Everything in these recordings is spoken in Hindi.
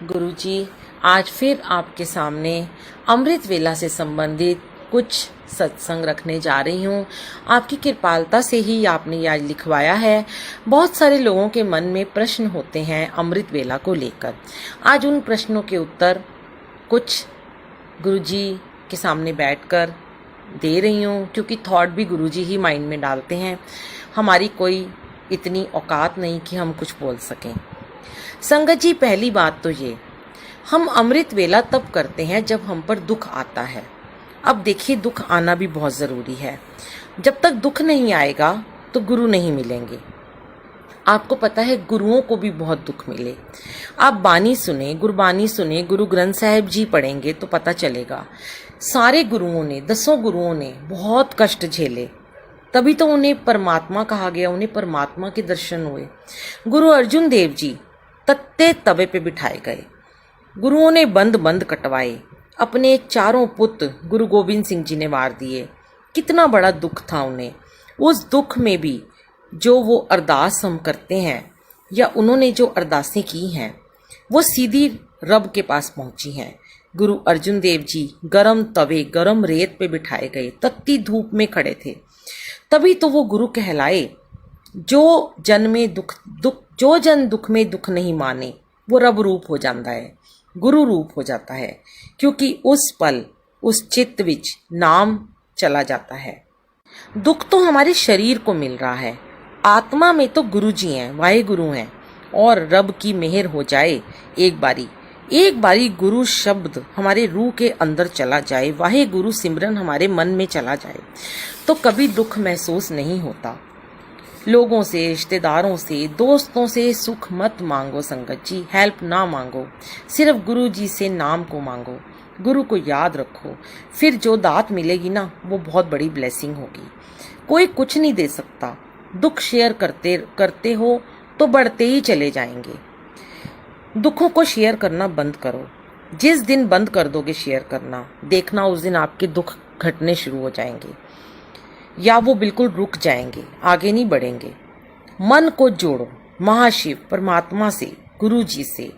गुरुजी, आज फिर आपके सामने अमृत वेला से संबंधित कुछ सत्संग रखने जा रही हूँ। आपकी कृपालता से ही आपने ये आज लिखवाया है। बहुत सारे लोगों के मन में प्रश्न होते हैं अमृत वेला को लेकर। आज उन प्रश्नों के उत्तर कुछ गुरुजी के सामने बैठकर दे रही हूँ, क्योंकि थॉट भी गुरुजी ही माइंड में डालते हैं। हमारी कोई इतनी औकात नहीं कि हम कुछ बोल सकें। संगत जी, पहली बात तो ये, हम अमृत वेला तब करते हैं जब हम पर दुख आता है। अब देखिए, दुख आना भी बहुत ज़रूरी है। जब तक दुख नहीं आएगा तो गुरु नहीं मिलेंगे। आपको पता है, गुरुओं को भी बहुत दुख मिले। आप बानी सुने, गुरबानी सुने, गुरु ग्रंथ साहिब जी पढ़ेंगे तो पता चलेगा। सारे गुरुओं ने, 10 गुरुओं ने बहुत कष्ट झेले, तभी तो उन्हें परमात्मा कहा गया, उन्हें परमात्मा के दर्शन हुए। गुरु अर्जुन देव जी तत्ते तवे पे बिठाए गए। गुरुओं ने बंद बंद कटवाए। अपने 4 पुत्र गुरु गोविंद सिंह जी ने मार दिए। कितना बड़ा दुख था उन्हें। उस दुख में भी जो वो अरदास हम करते हैं, या उन्होंने जो अरदासें की हैं, वो सीधी रब के पास पहुंची हैं। गुरु अर्जुन देव जी गरम तवे, गरम रेत पे बिठाए गए, तत्ती धूप में खड़े थे। तभी तो वो गुरु कहलाए। जो जन दुख में दुख नहीं माने, वो रब रूप हो जाता है, गुरु रूप हो जाता है, क्योंकि उस पल उस चित्त विच नाम चला जाता है। दुख तो हमारे शरीर को मिल रहा है, आत्मा में तो गुरु जी हैं, वाहे गुरु हैं। और रब की मेहर हो जाए, एक बारी गुरु शब्द हमारे रूह के अंदर चला जाए, वाहे गुरु सिमरन हमारे मन में चला जाए, तो कभी दुख महसूस नहीं होता। लोगों से, रिश्तेदारों से, दोस्तों से सुख मत मांगो संगत जी, हेल्प ना मांगो। सिर्फ गुरु जी से नाम को मांगो, गुरु को याद रखो। फिर जो दात मिलेगी ना, वो बहुत बड़ी ब्लेसिंग होगी। कोई कुछ नहीं दे सकता। दुख शेयर करते हो तो बढ़ते ही चले जाएंगे। दुखों को शेयर करना बंद करो। जिस दिन बंद कर दोगे शेयर करना, देखना उस दिन आपके दुख घटने शुरू हो जाएंगे, या वो बिल्कुल रुक जाएंगे, आगे नहीं बढ़ेंगे। मन को जोड़ो महाशिव परमात्मा से, गुरु जी से,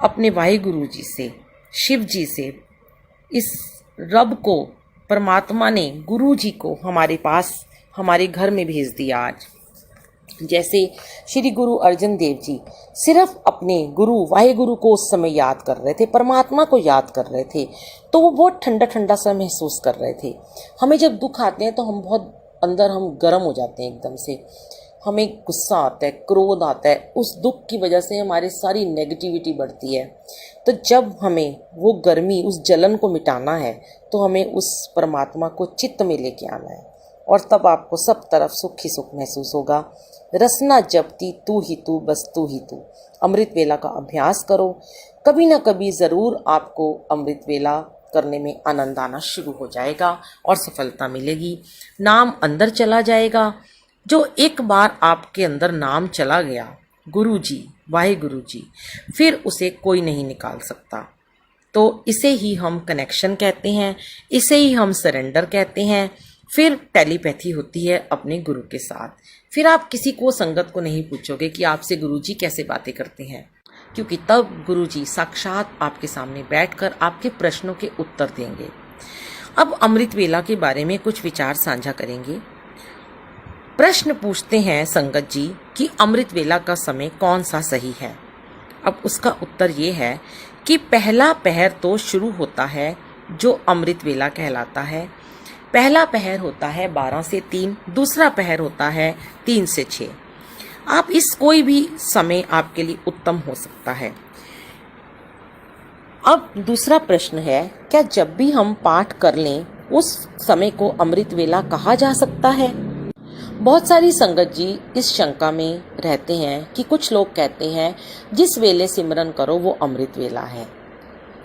अपने वाहे गुरु जी से, शिव जी से। इस रब को, परमात्मा ने गुरु जी को हमारे पास, हमारे घर में भेज दिया आज। जैसे श्री गुरु अर्जुन देव जी सिर्फ अपने गुरु वाहे गुरु को उस समय याद कर रहे थे, परमात्मा को याद कर रहे थे, तो वो बहुत ठंडा ठंडा सा महसूस कर रहे थे। हमें जब दुख आते हैं तो हम बहुत अंदर हम गर्म हो जाते हैं एकदम से। हमें गुस्सा आता है, क्रोध आता है। उस दुख की वजह से हमारी सारी नेगेटिविटी बढ़ती है। तो जब हमें वो गर्मी, उस जलन को मिटाना है, तो हमें उस परमात्मा को चित्त में लेके आना है, और तब आपको सब तरफ सुख ही सुख महसूस होगा। रसना जपती तू ही तू, बस तू ही तू। अमृत वेला का अभ्यास करो। कभी ना कभी ज़रूर आपको अमृत वेला करने में आनंद आना शुरू हो जाएगा और सफलता मिलेगी। नाम अंदर चला जाएगा। जो एक बार आपके अंदर नाम चला गया, गुरु जी, वाहे गुरु जी, फिर उसे कोई नहीं निकाल सकता। तो इसे ही हम कनेक्शन कहते हैं, इसे ही हम सरेंडर कहते हैं। फिर टेलीपैथी होती है अपने गुरु के साथ। फिर आप किसी को, संगत को नहीं पूछोगे कि आपसे गुरुजी कैसे बातें करते हैं, क्योंकि तब गुरुजी साक्षात आपके सामने बैठकर आपके प्रश्नों के उत्तर देंगे। अब अमृत वेला के बारे में कुछ विचार साझा करेंगे। प्रश्न पूछते हैं संगत जी कि अमृत वेला का समय कौन सा सही है। अब उसका उत्तर ये है कि पहला पहर तो शुरू होता है जो अमृत वेला कहलाता है। पहला पहर होता है 12 से 3, दूसरा पहर होता है 3 से 6। आप इस कोई भी समय आपके लिए उत्तम हो सकता है। अब दूसरा प्रश्न है, क्या जब भी हम पाठ कर लें उस समय को अमृत वेला कहा जा सकता है? बहुत सारी संगत जी इस शंका में रहते हैं कि कुछ लोग कहते हैं जिस वेले सिमरन करो वो अमृत वेला है।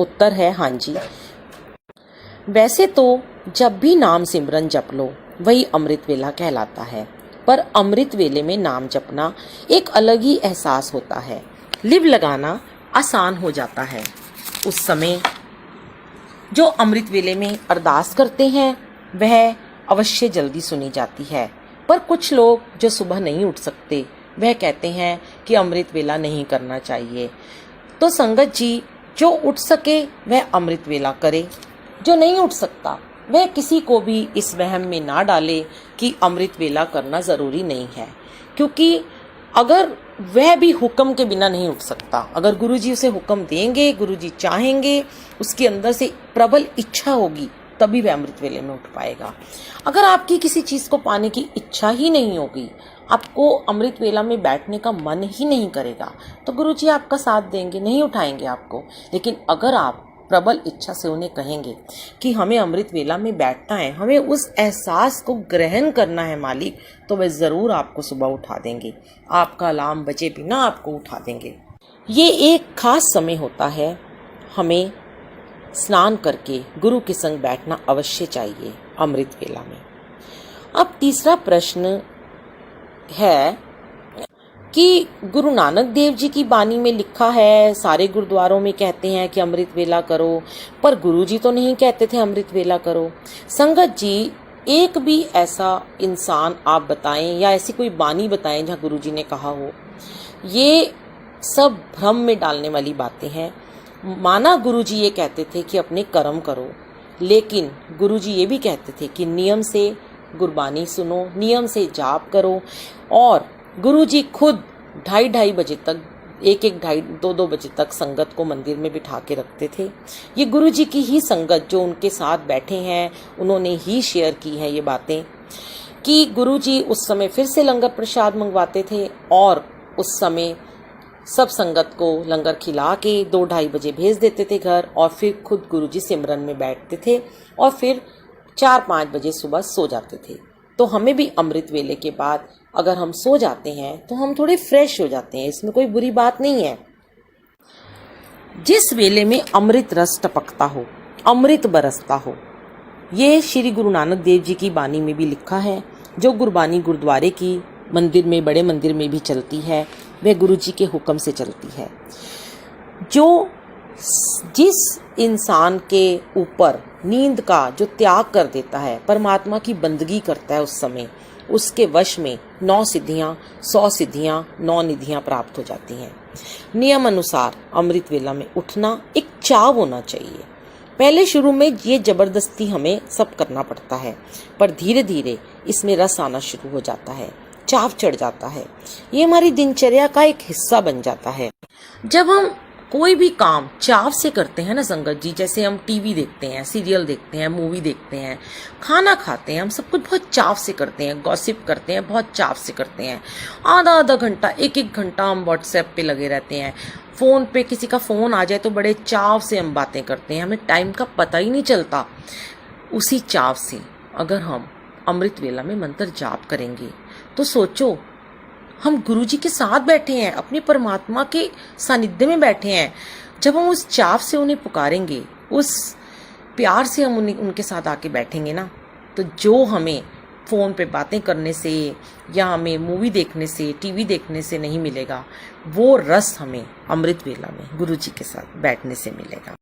उत्तर है हाँ जी। वैसे तो जब भी नाम सिमरन जप लो वही अमृत वेला कहलाता है, पर अमृत वेले में नाम जपना एक अलग ही एहसास होता है। लिव लगाना आसान हो जाता है। उस समय जो अमृत वेले में अरदास करते हैं वह अवश्य जल्दी सुनी जाती है, पर कुछ लोग जो सुबह नहीं उठ सकते वह कहते हैं कि अमृत वेला नहीं करना चाहिए। तो संगत जी, जो उठ सके वह अमृत वेला करे, जो नहीं उठ सकता वह किसी को भी इस वहम में ना डाले कि अमृत वेला करना ज़रूरी नहीं है, क्योंकि अगर वह भी हुक्म के बिना नहीं उठ सकता, अगर गुरुजी उसे हुक्म देंगे, गुरुजी चाहेंगे, उसके अंदर से प्रबल इच्छा होगी, तभी वह अमृत वेले में उठ पाएगा। अगर आपकी किसी चीज़ को पाने की इच्छा ही नहीं होगी, आपको अमृत वेला में बैठने का मन ही नहीं करेगा, तो गुरुजी आपका साथ देंगे, नहीं उठाएंगे आपको। लेकिन अगर आप प्रबल इच्छा से उन्हें कहेंगे कि हमें अमृत वेला में बैठना है, हमें उस एहसास को ग्रहण करना है मालिक, तो वे ज़रूर आपको सुबह उठा देंगे, आपका अलार्म बजे बिना आपको उठा देंगे। ये एक खास समय होता है, हमें स्नान करके गुरु के संग बैठना अवश्य चाहिए अमृत वेला में। अब तीसरा प्रश्न है कि गुरु नानक देव जी की बानी में लिखा है, सारे गुरुद्वारों में कहते हैं कि अमृत वेला करो, पर गुरु जी तो नहीं कहते थे अमृत वेला करो। संगत जी, एक भी ऐसा इंसान आप बताएं या ऐसी कोई बानी बताएं जहाँ गुरु जी ने कहा हो। ये सब भ्रम में डालने वाली बातें हैं। माना गुरु जी ये कहते थे कि अपने कर्म करो, लेकिन गुरु जी ये भी कहते थे कि नियम से गुरबानी सुनो, नियम से जाप करो। और गुरुजी खुद 2:30 बजे तक, 1-1, 2-2 बजे तक संगत को मंदिर में बिठा के रखते थे। ये गुरुजी की ही संगत जो उनके साथ बैठे हैं, उन्होंने ही शेयर की है ये बातें, कि गुरुजी उस समय फिर से लंगर प्रसाद मंगवाते थे और उस समय सब संगत को लंगर खिला के 2-2:30 बजे भेज देते थे घर, और फिर खुद गुरुजी सिमरन में बैठते थे और फिर 4-5 बजे सुबह सो जाते थे। तो हमें भी अमृत वेले के बाद अगर हम सो जाते हैं तो हम थोड़े फ्रेश हो जाते हैं, इसमें कोई बुरी बात नहीं है। जिस वेले में अमृत रस टपकता हो, अमृत बरसता हो, ये श्री गुरु नानक देव जी की बानी में भी लिखा है। जो गुरबानी गुरुद्वारे की मंदिर में, बड़े मंदिर में भी चलती है, वह गुरु जी के हुक्म से चलती है। जिस इंसान के ऊपर नींद का जो त्याग कर देता है, परमात्मा की बंदगी करता है, उस समय उसके वश में 9 सिद्धियां, 100 सिद्धियां, 9 निधियां प्राप्त हो जाती हैं। नियम अनुसार अमृत वेला में उठना एक चाव होना चाहिए। पहले शुरू में ये जबरदस्ती हमें सब करना पड़ता है, पर धीरे धीरे इसमें रस आना शुरू हो जाता है, चाव चढ़ जाता है, ये हमारी दिनचर्या का एक हिस्सा बन जाता है। जब हम कोई भी काम चाव से करते हैं ना संगत जी, जैसे हम टीवी देखते हैं, सीरियल देखते हैं, मूवी देखते हैं, खाना खाते हैं, हम सब कुछ बहुत चाव से करते हैं, गॉसिप करते हैं, बहुत चाव से करते हैं। आधा घंटा, 1-1 घंटा हम व्हाट्सएप पे लगे रहते हैं, फ़ोन पे किसी का फ़ोन आ जाए तो बड़े चाव से हम बातें करते हैं, हमें टाइम का पता ही नहीं चलता। उसी चाव से अगर हम अमृत वेला में मंत्र जाप करेंगे तो सोचो, हम गुरुजी के साथ बैठे हैं, अपने परमात्मा के सानिध्य में बैठे हैं। जब हम उस चाव से उन्हें पुकारेंगे, उस प्यार से हम उनके साथ आके बैठेंगे ना, तो जो हमें फ़ोन पे बातें करने से या हमें मूवी देखने से, टीवी देखने से नहीं मिलेगा, वो रस हमें अमृत वेला में गुरुजी के साथ बैठने से मिलेगा।